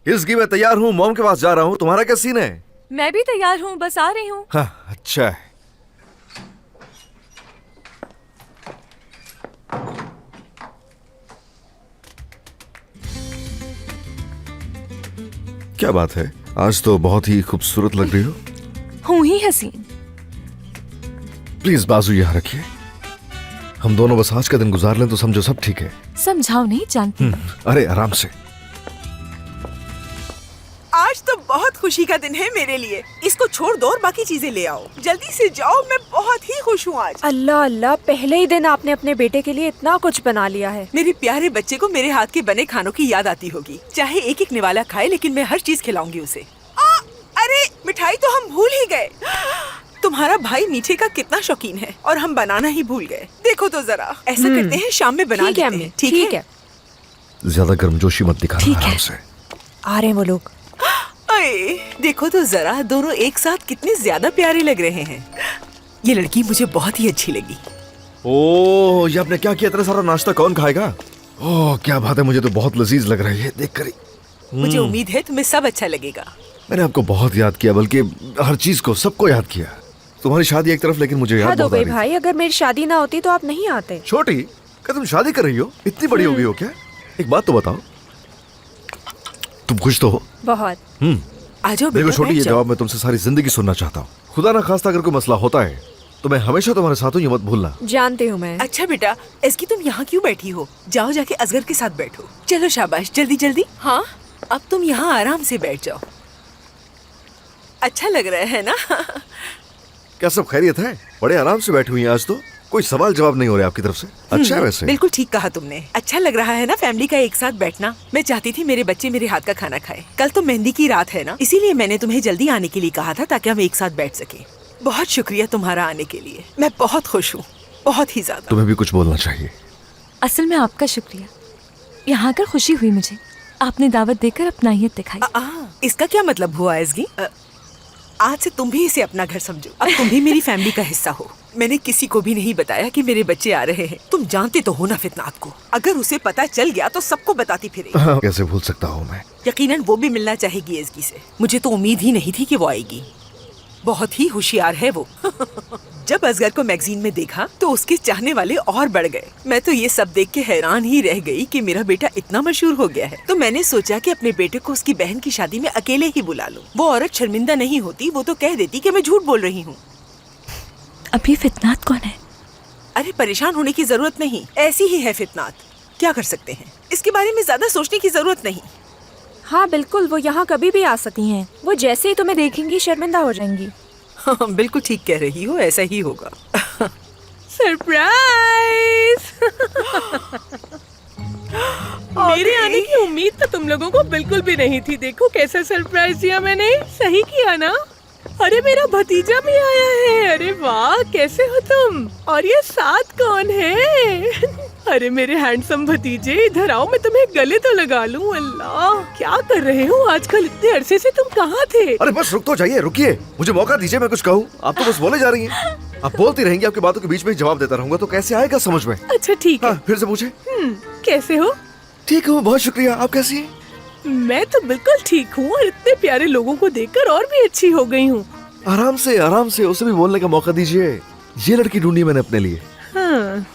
इसकी मैं तैयार हूँ, मॉम के पास जा रहा हूँ। तुम्हारा क्या सीन है? मैं भी तैयार हूँ, बस आ रही हूँ। हाँ, अच्छा है। क्या बात है, आज तो बहुत ही खूबसूरत लग रही हो। हूँ ही हसीन। प्लीज बाजू यहाँ रखिए। हम दोनों बस आज का दिन गुजार लें तो समझो सब ठीक है। समझाओ नहीं जानती। अरे आराम से। आज तो बहुत खुशी का दिन है मेरे लिए। इसको छोड़ दो और बाकी चीजें ले आओ। जल्दी से जाओ, मैं बहुत ही खुश हूँ आज। अल्लाह अल्लाह, पहले ही दिन आपने अपने बेटे के लिए इतना कुछ बना लिया है। मेरे प्यारे बच्चे को मेरे हाथ के बने खानों की याद आती होगी। चाहे एक एक निवाला खाए, लेकिन मैं हर चीज खिलाऊंगी उसे। अरे मिठाई तो हम भूल ही गए। तुम्हारा भाई मीठे का कितना शौकीन है और हम बनाना ही भूल गए। देखो तो जरा, ऐसा करते हैं शाम में बना देते हैं। ठीक है। ज्यादा गर्मजोशी मत दिखाना, आराम से। आ रहे हैं वो लोग। अरे देखो तो जरा, दोनों एक साथ कितने ज्यादा प्यारे लग रहे हैं। ये लड़की मुझे बहुत ही अच्छी लगी। ओह, ये आपने क्या किया? इतना सारा नाश्ता कौन खाएगा? ओह क्या बात है, मुझे तो बहुत लजीज लग रही है देख कर। मुझे उम्मीद है तुम्हें सब अच्छा लगेगा। मैंने आपको बहुत याद किया, बल्कि हर चीज को, सबको याद किया। तुम्हारी शादी एक तरफ, लेकिन मुझे याद हद हो बहुत आ गई रही। भाई, अगर मेरी शादी ना होती तो आप नहीं आते। छोटी, क्या तुम शादी कर रही हो? इतनी बड़ी हो गई हो क्या? एक बात तो बताओ, तुम खुश तो हो? बहुत। आ जाओ देखो बेटा, छोटी, बैठ ये जाओ। जवाब मैं तुमसे सारी जिंदगी सुनना चाहता हूँ। खुदा ना खास्ता अगर कोई मसला होता है तो मैं हमेशा तुम्हारे साथ हूँ, ये मत भूलना। जानती हूँ मैं। अच्छा बेटा, इसकी तुम यहाँ क्यों बैठी हो? जाओ जाके असगर के साथ बैठो। चलो शाबाश, जल्दी जल्दी। हाँ, अब तुम यहाँ आराम से बैठ जाओ। अच्छा लग रहा है ना? क्या सब खैरियत है? बड़े आराम से बैठी हुई हैं आज तो। कोई सवाल जवाब नहीं हो रहे आपकी तरफ से। अच्छा है वैसे। बिल्कुल ठीक कहा तुमने। अच्छा लग रहा है ना फैमिली का एक साथ बैठना। मैं चाहती थी मेरे बच्चे मेरे हाथ का खाना खाए। कल तो मेहंदी की रात है ना, इसीलिए मैंने तुम्हें जल्दी आने के लिए कहा था, ताकि हम एक साथ बैठ सके। बहुत शुक्रिया तुम्हारा आने के लिए। मैं बहुत खुश हूँ, बहुत ही ज्यादा। तुम्हें भी कुछ बोलना चाहिए। असल में आपका शुक्रिया। यहाँ आकर खुशी हुई मुझे। आपने दावत देकर अपनाहियत दिखाई। इसका क्या मतलब हुआ इसकी? आज से तुम भी इसे अपना घर समझो। अब तुम भी मेरी फैमिली का हिस्सा हो। मैंने किसी को भी नहीं बताया कि मेरे बच्चे आ रहे हैं। तुम जानते तो हो ना फितनात को। अगर उसे पता चल गया तो सबको बताती फिरेगी। कैसे भूल सकता हूँ मैं। यकीनन वो भी मिलना चाहेगी एज़गी से। मुझे तो उम्मीद ही नहीं थी कि वो आएगी। बहुत ही होशियार है वो। जब असगर को मैगजीन में देखा तो उसके चाहने वाले और बढ़ गए। मैं तो ये सब देख के हैरान ही रह गई कि मेरा बेटा इतना मशहूर हो गया है। तो मैंने सोचा कि अपने बेटे को उसकी बहन की शादी में अकेले ही बुला लूं। वो औरत शर्मिंदा नहीं होती, वो तो कह देती कि मैं झूठ बोल रही हूँ। अब ये फितनात कौन है? अरे परेशान होने की जरूरत नहीं, ऐसी ही है फितनात। क्या कर सकते हैं, इसके बारे में ज्यादा सोचने की जरूरत नहीं। हाँ बिल्कुल, वो यहाँ कभी भी आ सकती हैं। वो जैसे ही तुम्हें देखेंगी शर्मिंदा हो जाएंगी। हाँ, बिल्कुल ठीक कह रही हो, ऐसा ही होगा। सरप्राइज! मेरे आने की उम्मीद तो तुम लोगों को बिल्कुल भी नहीं थी। देखो कैसा सरप्राइज दिया मैंने। सही किया ना? अरे मेरा भतीजा भी आया है। अरे वाह, कैसे हो तुम? और ये साथ कौन है? अरे मेरे हैंडसम भतीजे, इधर आओ, मैं तुम्हें गले तो लगा लूं। अल्लाह, क्या कर रहे हो आजकल? इतने अरसे से तुम कहाँ थे? अरे बस रुक तो जाइए, रुकिए, मुझे मौका दीजिए, मैं कुछ कहूँ। आप तो बस बोले जा रही हैं। आप बोलती रहेंगी, आपकी बातों के बीच में ही जवाब देता रहूंगा तो कैसे आएगा समझ में? अच्छा ठीक है। हाँ, फिर से पूछे। कैसे हो? ठीक हूँ, बहुत शुक्रिया। आप कैसी हैं? मैं तो बिल्कुल ठीक हूँ और इतने प्यारे लोगों को देखकर और भी अच्छी हो गई हूँ। आराम से उसे भी बोलने का मौका दीजिए। ये लड़की ढूंढी मैंने अपने लिए। हाँ।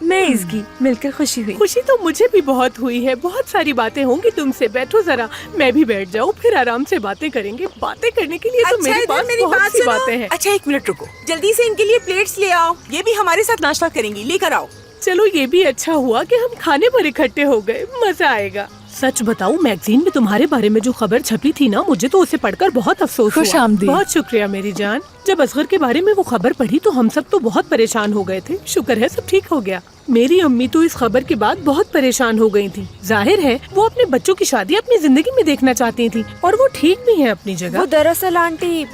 मैं इसकी मिलकर खुशी हुई। खुशी तो मुझे भी बहुत हुई है। बहुत सारी बातें होंगी तुमसे। बैठो जरा, मैं भी बैठ जाऊँ, फिर आराम से बातें करेंगे। बातें करने के लिए तो मेरे पास बहुत सी बातें हैं। अच्छा एक मिनट रुको, जल्दी से इनके लिए प्लेट्स ले आओ। ये भी हमारे साथ नाश्ता करेंगी, लेकर आओ। चलो ये भी अच्छा हुआ कि हम खाने पर इकट्ठे हो गए। मजा आएगा। सच बताऊं, मैगजीन में तुम्हारे बारे में जो खबर छपी थी ना, मुझे तो उसे पढ़कर बहुत अफसोस हुआ। खुशामदीद। बहुत शुक्रिया मेरी जान। जब असगर के बारे में वो खबर पढ़ी तो हम सब तो बहुत परेशान हो गए थे। शुक्र है सब ठीक हो गया। मेरी अम्मी तो इस खबर के बाद बहुत परेशान हो गई थी। जाहिर है वो अपने बच्चों की शादी अपनी जिंदगी में देखना चाहती थी और वो ठीक भी है अपनी जगह। वो दरअसल आंटी,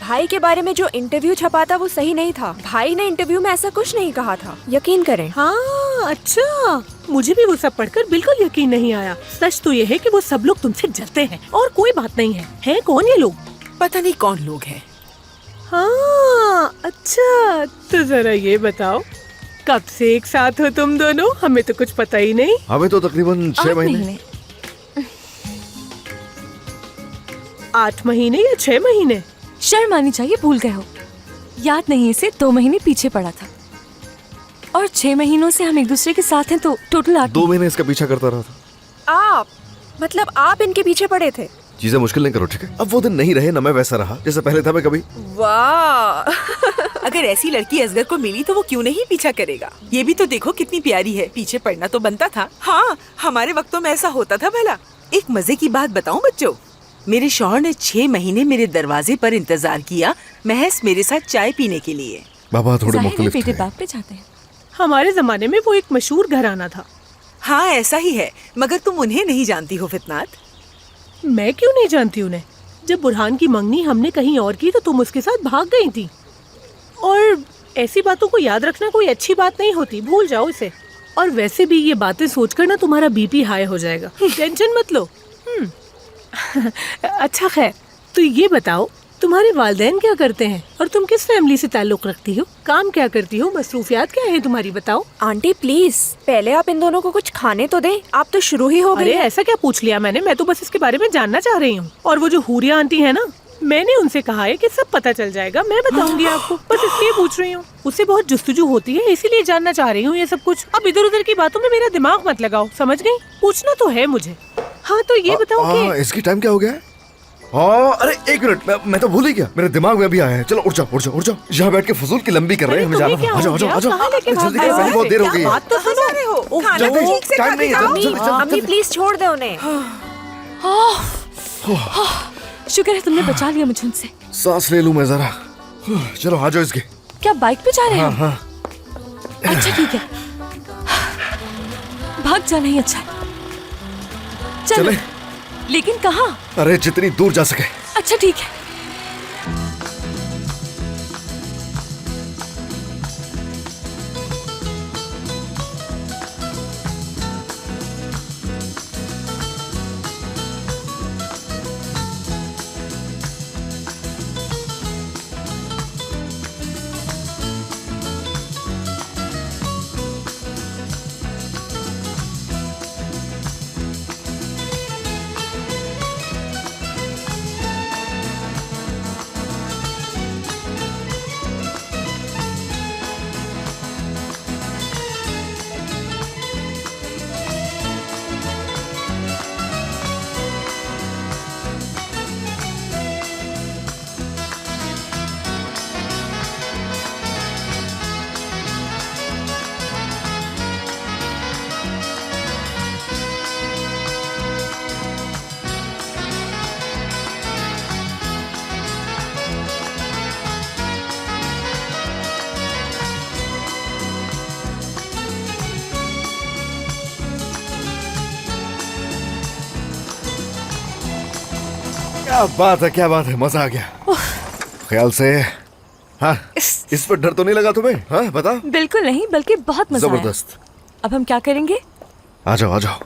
भाई के बारे में जो इंटरव्यू छपा था वो सही नहीं था। भाई ने इंटरव्यू में ऐसा कुछ नहीं कहा था, यकीन करें। हाँ अच्छा, मुझे भी वो सब पढ़कर बिल्कुल यकीन नहीं आया। सच तो ये है कि वो सब लोग तुमसे जलते हैं और कोई बात नहीं है। हैं कौन ये लोग? पता नहीं कौन लोग हैं। हाँ अच्छा, तो जरा ये बताओ, कब से एक साथ हो तुम दोनों? हमें तो कुछ पता ही नहीं। हमें तो तकरीबन 6 महीने। 8 महीने या 6 महीने? शर्म आनी चाहिए, भूल गए हो। याद नहीं, इसे 2 महीने पीछे पड़ा था और 6 महीनों से हम एक दूसरे के साथ हैं, तो टोटल 8। 2 महीने इसका पीछा करता रहा था। आप मतलब आप इनके पीछे पड़े थे? चीजें मुश्किल नहीं करो, ठीक है? अब वो दिन नहीं रहे, न मैं वैसा रहा जैसे पहले था मैं कभी। वाह अगर ऐसी लड़की असगर को मिली तो वो क्यों नहीं पीछा करेगा? ये भी तो देखो कितनी प्यारी है, पीछे पड़ना तो बनता था। हाँ, हमारे वक्तों में ऐसा होता था भला। एक मजे की बात बताऊं बच्चों, मेरे शौहर ने 6 महीने मेरे दरवाजे पर इंतजार किया महज मेरे साथ चाय पीने के लिए। बाबा थोड़े जाहिर है मुख्तलिफ बेटे थे। बाप पे जाते हैं। हमारे जमाने में वो एक मशहूर घराना था। हाँ ऐसा ही है, मगर तुम उन्हें नहीं जानती हो फितनात। मैं क्यों नहीं जानती उन्हें? जब बुरहान की मंगनी हमने कहीं और की तो तुम उसके साथ भाग गई थी। और ऐसी बातों को याद रखना कोई अच्छी बात नहीं होती, भूल जाओ इसे। और वैसे भी ये बातें सोचकर ना तुम्हारा बीपी हाई हो जाएगा। टेंशन मत लो। अच्छा खैर, तो ये बताओ तुम्हारे वालिदैन क्या करते हैं और तुम किस फैमिली से ताल्लुक रखती हो? काम क्या करती हो? मसरूफियात क्या है तुम्हारी, बताओ। आंटी प्लीज पहले आप इन दोनों को कुछ खाने तो दें, आप तो शुरू ही हो गई अरे हैं। ऐसा क्या पूछ लिया मैंने? मैं तो बस इसके बारे में जानना चाह रही हूँ। और वो जो हुरिया आंटी है ना, मैंने उनसे कहा है कि सब पता चल जाएगा, मैं बताऊंगी आपको। बस इसलिए पूछ रही हूँ। उससे बहुत जुस्तजू होती है, इसीलिए जानना चाह रही हूँ ये सब कुछ। अब इधर उधर की बातों में मेरा दिमाग मत लगाओ, समझ गई? पूछना तो है मुझे। हाँ तो ये बताओ कि इसकी टाइम क्या हो गया है? हाँ, अरे 1 मिनट, मैं तो भूल ही गया। मेरे दिमाग में भी आया है। चलो उठ जाओ, उठ जाओ, उठ जाओ। यहाँ बैठ के फजूल की लंबी कर रहे हैं, हमें जाना था। आ जाओ, आ जाओ, आ जाओ। जल्दी करो, पहले बहुत देर हो गई है। बात तो सुनो। रहे हो? उफ, खाना जाओ। तो ठीक से टाइम खा नहीं के है, जाओ। जल्दी, जल्दी, अम्मी जल्दी। प्लीज छोड़ दे उन्हें। शुक्र है तुमने बचा लिया मुझे उनसे। सांस ले लूं मैं जरा। चलो आ जाओ इसके। क्या बाइक पे जा रहे हो? हाँ। अच्छा ठीक है, भाग जाना ही अच्छा है। चलो। चले? लेकिन कहाँ? अरे जितनी दूर जा सके। अच्छा ठीक है। क्या बात है, क्या बात है, मजा आ गया। ख्याल से हाँ, इस पर डर तो नहीं लगा तुम्हें? हाँ बता। बिल्कुल नहीं, बल्कि बहुत मजा आया। जबरदस्त। अब हम क्या करेंगे? आ जाओ, आ जाओ।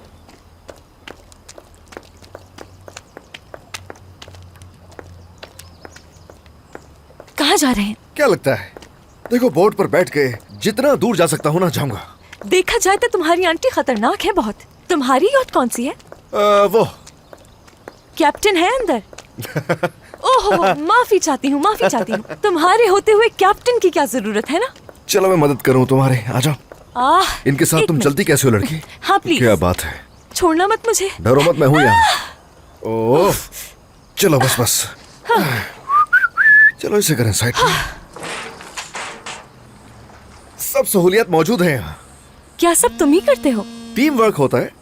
कहाँ जा रहे हैं? क्या लगता है? देखो बोट पर बैठ के जितना दूर जा सकता हूँ ना जाऊंगा। देखा जाए तो तुम्हारी आंटी खतरनाक है बहुत। तुम्हारी याद कौन सी है? वो कैप्टन है अंदर। ओहो, माफी चाहती हूँ, माफी चाहती हूँ। तुम्हारे होते हुए कैप्टन की क्या जरूरत है ना? चलो मैं मदद करूँ तुम्हारे, आ जाओ। इनके साथ एक तुम मिनट। चलती कैसे हो लड़की? हाँ प्लीज। क्या बात है, छोड़ना मत मुझे। डरो मत, मैं हूँ यहाँ। ओह चलो बस बस। चलो इसे करें साइड में। सब सहूलियत मौजूद है यहाँ। क्या सब तुम ही करते हो? टीम वर्क होता है।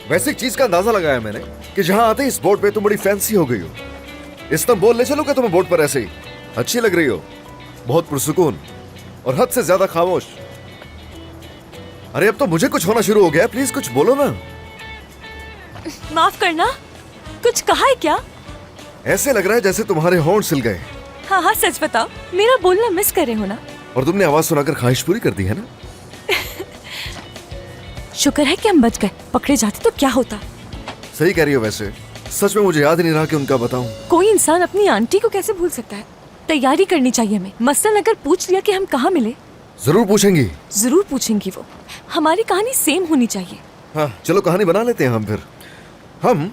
वैसे एक चीज का अंदाजा लगाया मैंने कि जहां आते ही इस बोट पे तुम बड़ी फैंसी हो गई हो। इस्तांबुल ले चलो क्या तुम्हें बोट पर? ऐसे ही अच्छी लग रही हो, बहुत पुरसुकून और हद से ज्यादा खामोश। अरे अब तो मुझे कुछ होना शुरू हो गया, प्लीज कुछ बोलो ना। माफ करना, कुछ कहा है क्या? ऐसे लग रहा है जैसे तुम्हारे होंठ सिल गए। हाँ हाँ सच बताओ, मेरा बोलना मिस कर रहे हो ना? और तुमने आवाज सुनाकर ख्वाहिश पूरी कर दी है ना? शुक्र है कि हम बच गए, पकड़े जाते तो क्या होता। सही कह रही हो। वैसे सच में मुझे याद ही नहीं रहा कि उनका बताऊं। कोई इंसान अपनी आंटी को कैसे भूल सकता है। तैयारी करनी चाहिए हमें। मसलन अगर पूछ लिया कि हम कहाँ मिले, जरूर पूछेंगी। जरूर पूछेंगी वो। हमारी कहानी सेम होनी चाहिए। हाँ चलो कहानी बना लेते हैं हम फिर। हम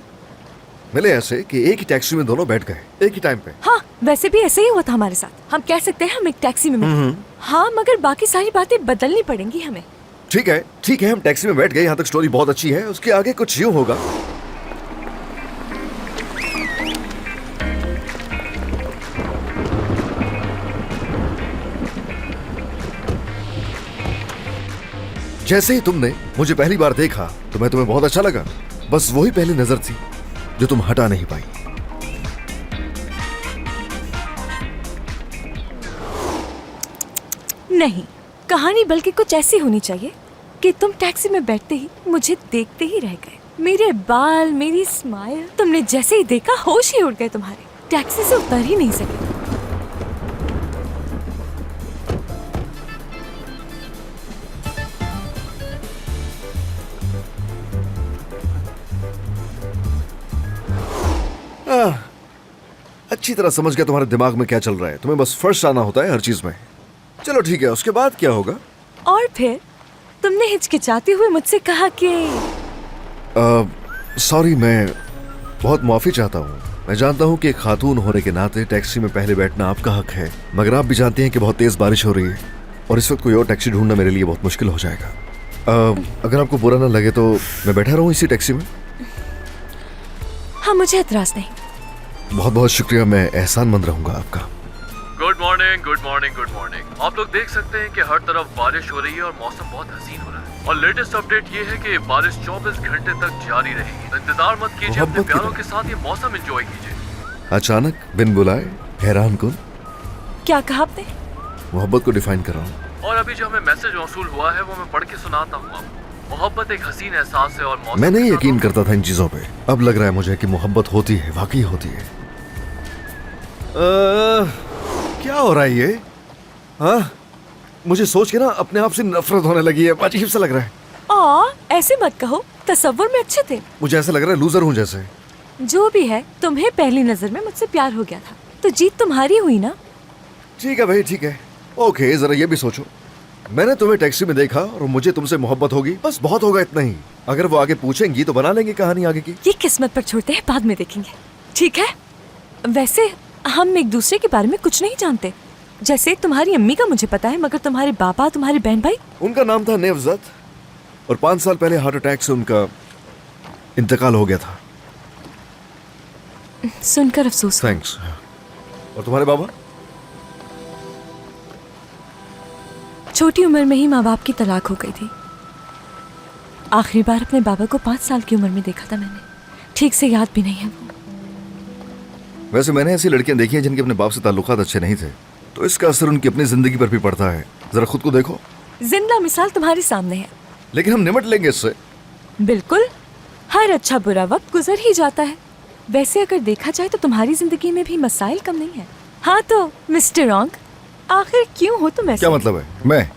मिले ऐसे कि एक ही टैक्सी में दोनों बैठ गए एक ही टाइम पे। हाँ वैसे भी ऐसे ही हुआ था हमारे साथ। हम कह सकते हैं हम एक टैक्सी में मिले। हाँ मगर बाकी सारी बातें बदलनी पड़ेंगी हमें। ठीक है हम टैक्सी में बैठ गए। यहाँ तक स्टोरी बहुत अच्छी है। उसके आगे कुछ यूं होगा। जैसे ही तुमने मुझे पहली बार देखा तो मैं तुम्हें बहुत अच्छा लगा। बस वही पहली नजर थी जो तुम हटा नहीं पाई। नहीं, कहानी बल्कि कुछ ऐसी होनी चाहिए कि तुम टैक्सी में बैठते ही मुझे देखते ही रह गए। मेरे बाल, मेरी स्माइल, तुमने जैसे ही देखा होश ही उड़ गए तुम्हारे। टैक्सी से उतर ही नहीं सके। अच्छी तरह समझ गया तुम्हारे दिमाग में क्या चल रहा है। तुम्हें बस फर्स्ट आना होता है हर चीज में। चलो ठीक है, उसके बाद क्या होगा? और फिर तुमने हिचकिचाते हुए मुझसे कहा कि सॉरी, मैं बहुत माफी चाहता हूँ। मैं जानता हूँ कि एक खातून होने के नाते टैक्सी में पहले बैठना आपका हक है, मगर आप भी जानते हैं कि बहुत तेज बारिश हो रही है और इस वक्त कोई और टैक्सी ढूंढना मेरे लिए बहुत मुश्किल हो जाएगा। अगर आपको बुरा ना लगे तो मैं बैठा रहूँ इसी टैक्सी में? हाँ, मुझे एतराज नहीं। बहुत बहुत शुक्रिया, मैं एहसानमंद रहूंगा आपका। Good morning, good morning, good morning. आप लोग देख सकते हैं कि हर तरफ बारिश हो रही है और मौसम बहुत हसीन हो रहा है। और लेटेस्ट अपडेट ये है कि बारिश 24 घंटे तक जारी रहेगी। तो इंतजार मत कीजिए, अपने मोहब्बत की प्यारों तरह। के साथ ये मौसम एंजॉय कीजिए। अचानक बिन बुलाए हैरान कुन। क्या कहा आपने? मोहब्बत को डिफाइन कर रहा हूँ। और अभी जो हमें मैसेज मौसूल हुआ है वो मैं पढ़ के सुनाता हूँ आपको। मोहब्बत एक हसीन एहसास है और मौसम मैं नहीं के साथ यकीन करता था इन चीजों पे। अब लग रहा है मुझे कि मोहब्बत होती है, वाकई होती है। क्या हो रहा है ये? हाँ, मुझे सोच के ना अपने आप से नफरत होने लगी है। अजीब सा लग रहा है। ऐसे मत कहो, तसव्वुर में अच्छे थे। मुझे ऐसा लग रहा है लूजर हूँ जैसे। जो भी है, तुम्हें पहली नजर में मुझसे प्यार हो गया था, तो जीत तुम्हारी हुई ना। ठीक है भाई, ठीक है, ओके। जरा ये भी सोचो, मैंने तुम्हें टैक्सी में देखा और मुझे तुमसे मोहब्बत होगी, बस बहुत होगा इतना ही। अगर वो आगे पूछेंगी तो बना लेंगे कहानी आगे की। ये किस्मत पर छोड़ते हैं, बाद में देखेंगे। ठीक है? वैसे हम एक दूसरे के बारे में कुछ नहीं जानते। जैसे तुम्हारी अम्मी का मुझे पता है, मगर तुम्हारे पापा, तुम्हारे बहन भाई? उनका नाम था नेवजत और 5 साल पहले हार्ट अटैक से उनका इंतकाल हो गया था। सुनकर अफसोस हुआ। थैंक्स। और तुम्हारे बाबा? छोटी उम्र में ही माँ बाप की तलाक हो गई थी। आखिरी बार अपने बाबा को 5 साल की उम्र में देखा था मैंने। ठीक से याद भी नहीं है वो। वैसे मैंने ऐसी लड़कियां देखी हैं जिनके अपने बाप से ताल्लुकात अच्छे नहीं थे, तो इसका असर उनकी अपनी जिंदगी पर भी पड़ता है। जरा खुद को देखो। जिंदा मिसाल तुम्हारे सामने है। लेकिन हम निमट लेंगे इससे। बिल्कुल, हर अच्छा बुरा वक्त गुजर ही जाता है। वैसे अगर देखा जाए तो तुम्हारी जिंदगी में भी मसाइल कम नहीं है। हाँ तो मिस्टर रॉन्ग, आखिर क्यों हो तुम ऐसे? क्या मतलब है? मैं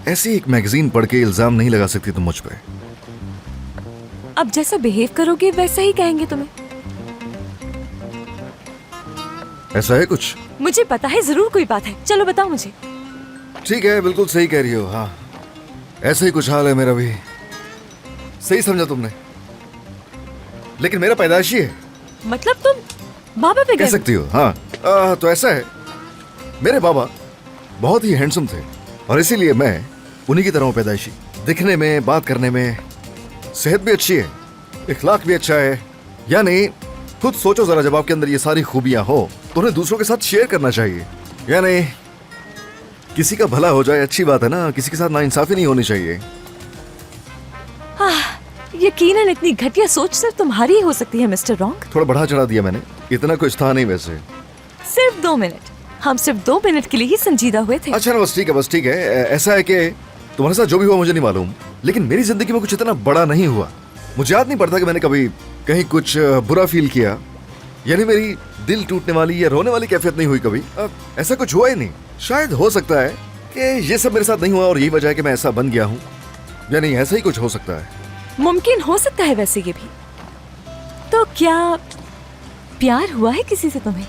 ऐसी एक मैगजीन पढ़ के इल्जाम नहीं लगा सकती तुम मुझ पे। अब जैसा बिहेव करोगे वैसा ही कहेंगे तुम्हें। ऐसा है कुछ? मुझे पता है, जरूर कोई बात है। चलो बताओ मुझे। ठीक है, बिल्कुल सही कह रही हो। हाँ, ऐसा ही कुछ हाल है मेरा भी। सही समझा तुमने, लेकिन मेरा पैदाइशी है। मतलब तुम बाबा पे कह गए? सकती हो। हाँ, तो ऐसा है, मेरे बाबा बहुत ही हैंडसम थे और इसीलिए मैं उन्हीं की तरह हूं पैदाइशी। दिखने में, बात करने में, सेहत भी अच्छी है, इखलाक भी अच्छा है। यानी खुद सोचो जरा, जब आपके अंदर ये सारी खूबियां हो तो उन्हें दूसरों के साथ शेयर करना चाहिए। यानी किसी का भला हो जाए, अच्छी बात है ना। किसी के साथ नाइंसाफी नहीं होनी चाहिए। यकीनन इतनी घटिया सोच सिर्फ तुम्हारी ही हो सकती है मिस्टर रॉन्ग। थोड़ा बढ़ा चढ़ा दिया मैंने, इतना कुछ था नहीं वैसे। सिर्फ 2 मिनट। हम सिर्फ 2 मिनट के लिए ही संजीदा हुए थे। अच्छा ना, बस ठीक है, बस ठीक है। ऐसा है कि तुम्हारे साथ जो भी हुआ मुझे नहीं मालूम, लेकिन मेरी जिंदगी में कुछ इतना बड़ा नहीं हुआ। मुझे याद नहीं पड़ता कि मैंने कभी कहीं कुछ बुरा फील किया। यानी मेरी दिल टूटने वाली या रोने वाली कैफियत नहीं हुई कभी। ऐसा कुछ हुआ ही नहीं। शायद हो सकता है कि ये सब मेरे साथ नहीं हुआ और यही वजह है कि मैं ऐसा बन गया हूँ। यानी ऐसा ही कुछ हो सकता है। मुमकिन हो सकता है वैसे ये भी। तो क्या प्यार हुआ है किसी से तुम्हें?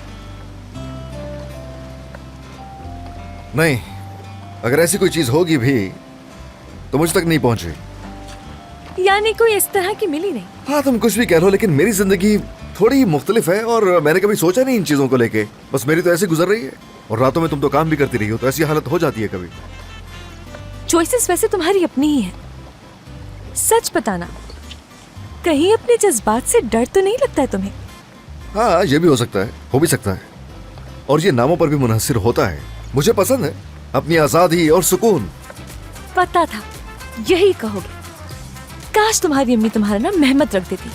नहीं, अगर ऐसी कोई चीज होगी भी तो मुझ तक नहीं पहुंची। यानी कोई इस तरह की मिली नहीं? हाँ, तुम कुछ भी कह लो, लेकिन मेरी जिंदगी थोड़ी मुख्तलिफ है और मैंने कभी सोचा नहीं इन चीजों को लेके। बस मेरी तो ऐसे गुजर रही है, और रातों में तुम तो काम भी करती रही हो, तो ऐसी हालत हो जाती है कभी। चॉइसेस वैसे तुम्हारी अपनी ही है। सच बताना, कहीं अपने जज्बात से डर तो नहीं लगता है तुम्हें? हाँ, ये भी हो सकता है, हो भी सकता है, और ये नामों पर भी मुनहसिर होता है। मुझे पसंद है अपनी आजादी और सुकून। पता था यही कहोगे। काश तुम्हारी अम्मी तुम्हारा नाम मेहमत रख देती।